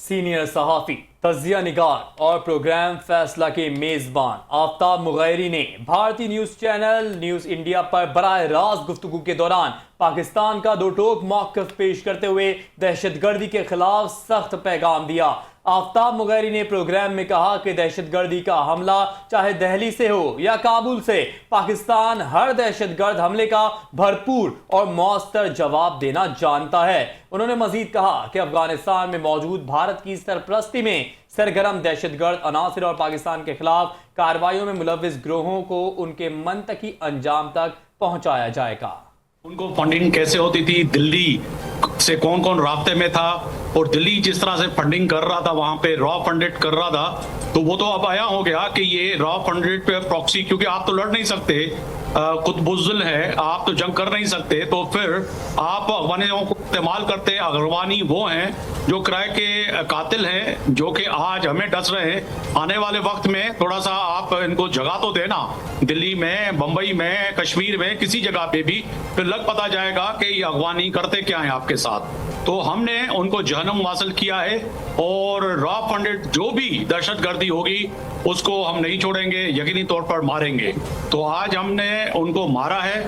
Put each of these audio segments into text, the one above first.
Senior सहाफ़ी, तजिया निगार और प्रोग्राम फैसला के मेज़बान आफ्ताब मुगैरी ने भारतीय न्यूज़ चैनल न्यूज़ इंडिया पर बराह रास्त गुफ्तगू के दौरान पाकिस्तान का दो टोक मौक़िफ़ पेश करते हुए दहशतगर्दी के खिलाफ सख्त पैगाम दिया। आफ्ताब मुगैरी ने प्रोग्राम में कहा कि दहशतगर्दी का हमला चाहे दिल्ली से हो या काबुल से, पाकिस्तान हर दहशतगर्द हमले का भरपूर और मौसर जवाब देना जानता है। उन्होंने मजीद कहा कि अफगानिस्तान में मौजूद भारत की सरपरस्ती में सरगर्म दहशतगर्द अनासर और पाकिस्तान के खिलाफ कार्रवाइयों में मुलव्विस गिरोहों को उनके मंतकी अंजाम तक पहुंचाया जाएगा। उनको फंडिंग कैसे होती थी, दिल्ली से कौन कौन रास्ते में था, और दिल्ली जिस तरह से फंडिंग कर रहा था, वहां पे रॉ फंडेड कर रहा था, तो वो तो अब आया हो गया कि ये रॉ फंडेड पे प्रॉक्सी, क्योंकि आप तो लड़ नहीं सकते, खुद बुज़दिल है, आप तो जंग कर नहीं सकते, तो फिर आप अफगानियों को इस्तेमाल करते। अफगानी वो हैं जो किराए के कातिल हैं, जो कि आज हमें डस रहे हैं। आने वाले वक्त में थोड़ा सा आप इनको जगह तो देना, दिल्ली में, बंबई में, कश्मीर में, किसी जगह पे भी, फिर लग पता जाएगा कि ये अफगानी करते क्या हैं आपके साथ। तो हमने उनको जहन्नुम वासल किया है, और रॉ फंडेड जो भी दहशतगर्दी होगी उसको हम नहीं छोड़ेंगे, यकीनी तौर पर मारेंगे। तो आज हमने उनको मारा है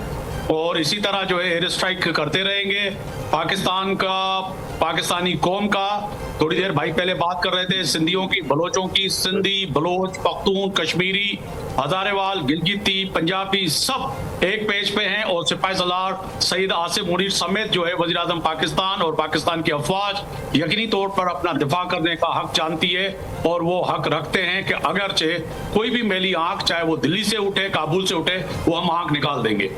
और इसी तरह जो है एयर स्ट्राइक करते रहेंगे। पाकिस्तान का, पाकिस्तानी कौम का, थोड़ी देर भाई पहले बात कर रहे थे सिंधियों की, बलोचों की, सिंधी, बलोच, पख्तून, कश्मीरी, हजारेवाल, गिलगिती, पंजाबी, सब एक पेज पे हैं। और सिपाहीसालार सईद आसिम मुनीर समेत जो है वज़ीर आज़म पाकिस्तान और पाकिस्तान की अफवाज यकीनी तौर पर अपना दिफा करने का हक जानती है, और वो हक रखते हैं कि अगरचे कोई भी मैली आंख, चाहे वो दिल्ली से उठे, काबुल से उठे, वो हम आंख निकाल देंगे।